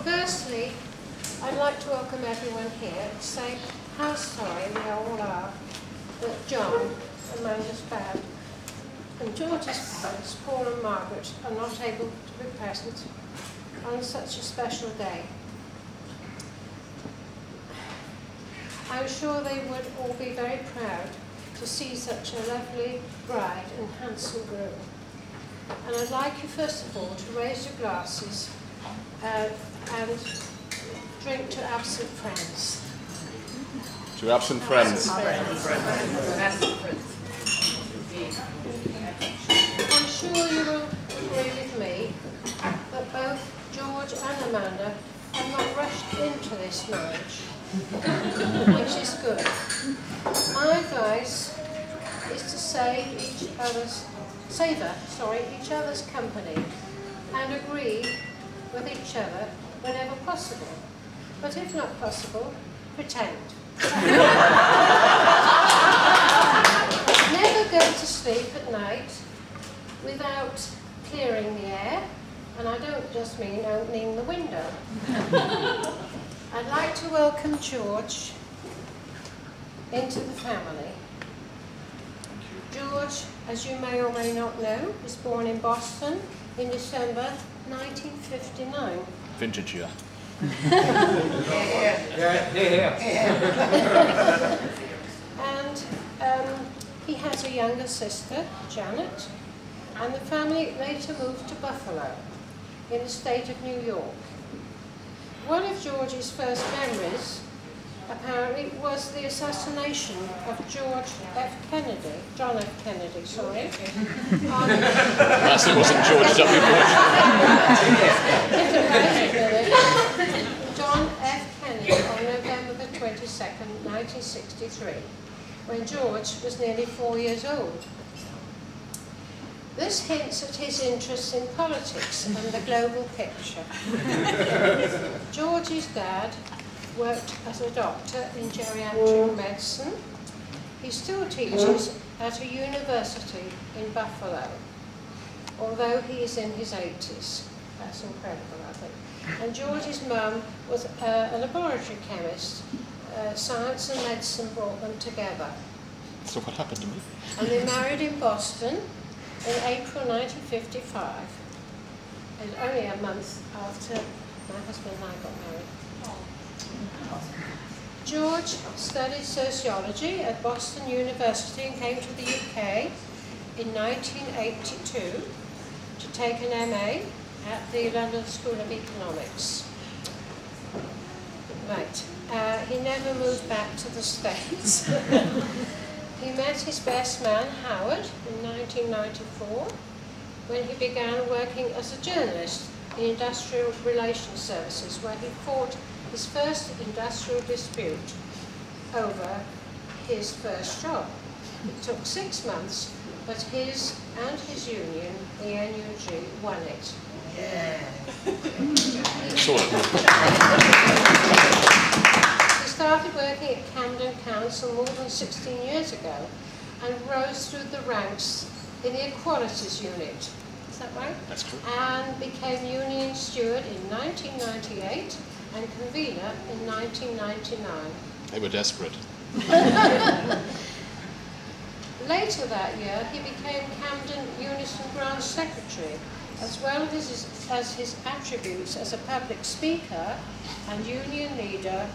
Firstly, I'd like to welcome everyone here and say how sorry we all are that John, Amanda's dad, and George's parents, Paul and Margaret, are not able to be present on such a special day. I'm sure they would all be very proud to see such a lovely bride and handsome groom. And I'd like you first of all to raise your glasses and drink to absent friends. To absent friends. I'm sure you will agree with me that both George and Amanda have not rushed into this marriage, which is good. My advice is to savour each other's company and agree with each other whenever possible. But if not possible, pretend. Never go to sleep at night without clearing the air, and I don't just mean opening the window. I'd like to welcome George into the family. George, as you may or may not know, was born in Boston in December 1959. Vintage year. And he has a younger sister, Janet, and the family later moved to Buffalo in the state of New York. One of George's first memories, apparently, was the assassination of John F. Kennedy, sorry. Unless it wasn't George W. Bush. John F. Kennedy on November the 22nd, 1963, when George was nearly 4 years old. This hints at his interest in politics and the global picture. George's dad worked as a doctor in geriatric medicine. He still teaches at a university in Buffalo, although he is in his 80s. That's incredible, I think. And George's mum was a laboratory chemist. Science and medicine brought them together. So what happened to me? And they married in Boston in April 1955. It was only a month after my husband and I got married. George studied sociology at Boston University and came to the UK in 1982 to take an MA at the London School of Economics. Right. He never moved back to the States. He met his best man, Howard, in 1994, when he began working as a journalist in industrial relations services, where he fought his first industrial dispute over his first job. It took 6 months, but his and his union, the NUG, won it. Yeah. Sort of. He started working at Camden Council more than 16 years ago and rose through the ranks in the Equalities Unit. Is that right? That's true. And became union steward in 1998 and convener in 1999. They were desperate. Later that year, he became Camden Unison Branch Secretary, as well as his attributes as a public speaker and union leader.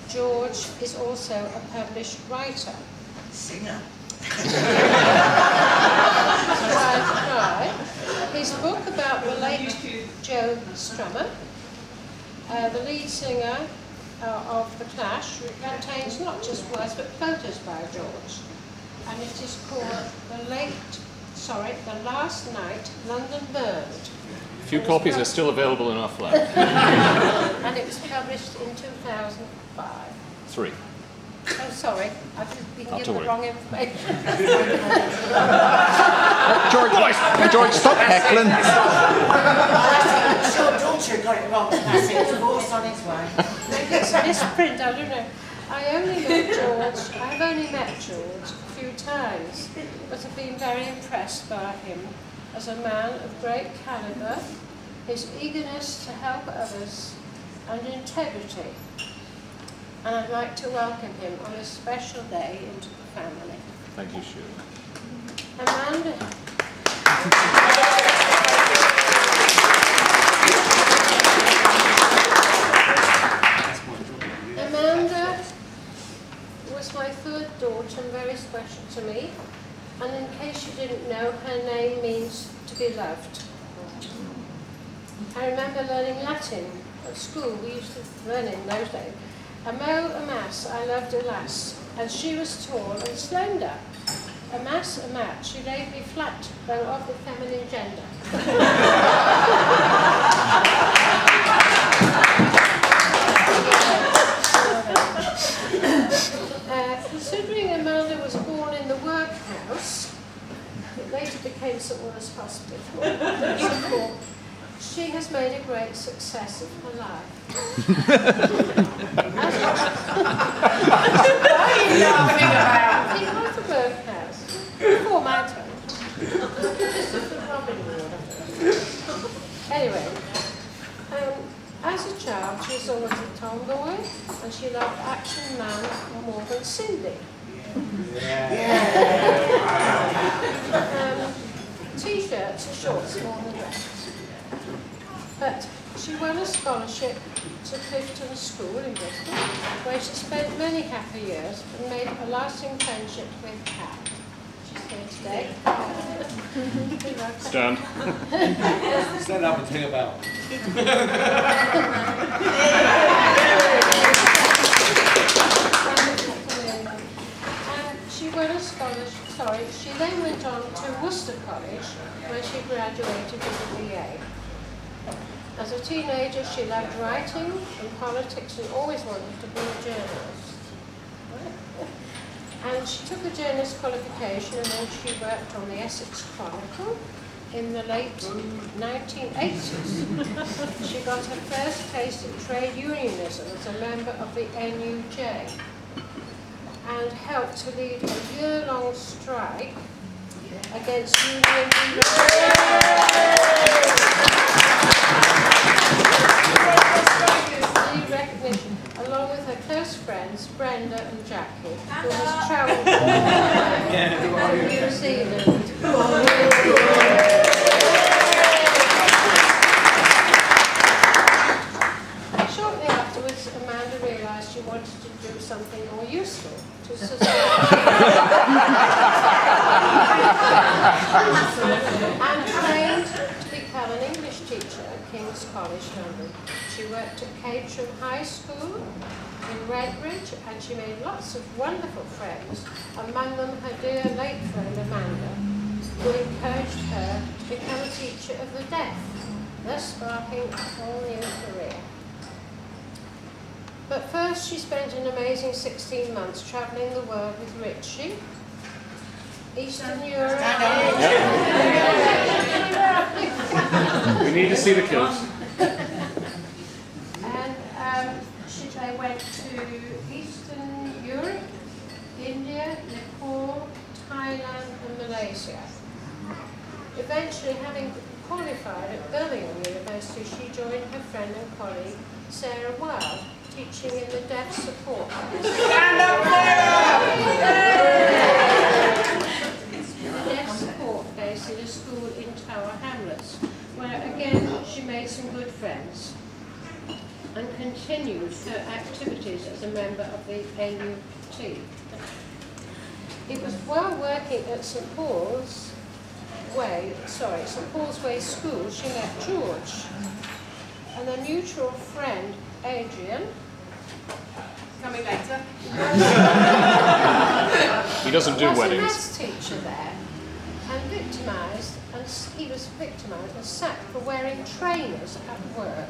George is also a published writer. Singer. Right. His book about the late Joe Strummer, the lead singer of The Clash, contains not just words but photos by George, and it is called The Last Night London Burned. A few copies are still available in our flat. And it was published in 2005. 3. Oh, sorry, I've just been given the wrong information. George, stop heckling. Your daughter got it wrong. That's it. Divorce on its way. Maybe it's a misprint, I don't know. I've only met George a few times, but have been very impressed by him as a man of great calibre, his eagerness to help others, and integrity. And I'd like to welcome him on a special day into the family. Thank you, Shirley. Amanda. Amanda was my third daughter and very special to me. And in case you didn't know, her name means to be loved. I remember learning Latin at school. We used to learn in those days. Amo, amas, I loved a lass, and she was tall and slender. Amas, amat, she laid me flat, though of the feminine gender. Considering Amanda was born in the workhouse, it later became St Woods Hospital, she has made a great success of her life. What are you laughing about? It was the workhouse, before my time. This is the Robin Ward. Anyway, as a child, she was always a tomboy, and she loved Action Man more than Cindy. T-shirts and shorts more than that. But she won a scholarship to Clifton School in Bristol, where she spent many happy years and made a lasting friendship with Kat. She's here today. Stand. Stand up and take a bow. She won a scholarship, she then went on to Worcester College, where she graduated with a BA. As a teenager, she loved writing and politics and always wanted to be a journalist. And she took a journalist qualification, and then she worked on the Essex Chronicle in the late 1980s. She got her first taste of trade unionism as a member of the NUJ and helped to lead a year-long strike against union recognition, along with her close friends Brenda and Jackie, who has travelled all over New Zealand. Shortly afterwards, Amanda realised she wanted to do something more useful to society. And trained to become an English teacher at King's College, London. She worked at Caterham High School in Redbridge, and she made lots of wonderful friends, among them her dear late friend Amanda, who encouraged her to become a teacher of the deaf, thus sparking a whole new career. But first she spent an amazing 16 months travelling the world with Richie, Eastern Europe. We need to see the kilts. And they went to Eastern Europe, India, Nepal, Thailand and Malaysia. Eventually, having qualified at Birmingham University, she joined her friend and colleague Sarah Wilde, teaching in the deaf support. Stand up The deaf support base in a school in Tower Hamlets, where again she made some good friends and continued her activities as a member of the NUT. It was while working at St Paul's Way School she met George, and a mutual friend, Adrian. Coming later. He doesn't do was weddings. a maths teacher there, and victimised, and he was victimised and sacked for wearing trainers at work.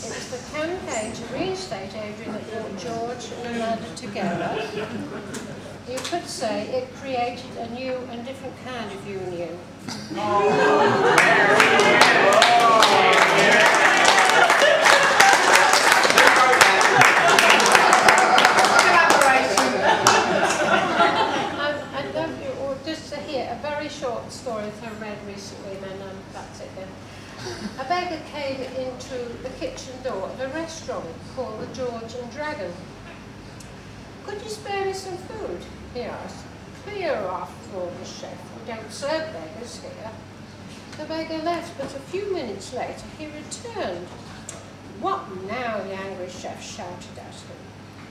It was the campaign to reinstate Adrian that brought George and Amanda together. You could say it created a new and different kind of union. I'd love you all just to hear a very short story that I read recently, and then that's it then. a beggar came into the kitchen door of a restaurant called the George and Dragon. "Could you spare me some food?" he asked. "Clear, after all, the chef. We don't serve beggars here." The beggar left, but a few minutes later he returned. "What now?" the angry chef shouted at him.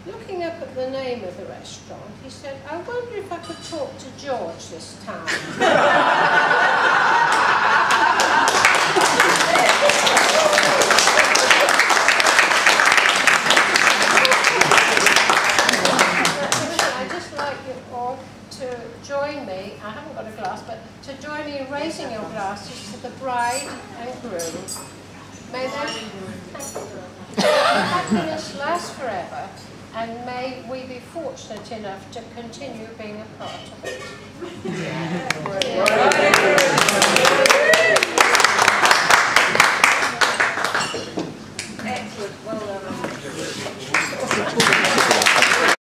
Looking up at the name of the restaurant, he said, "I wonder if I could talk to George this time." I'd just like you all to join me, I haven't got a glass, but to join me in raising your glasses to the bride and groom. May their happiness last forever, and may we be fortunate enough to continue being a part of it. Excellent, well done.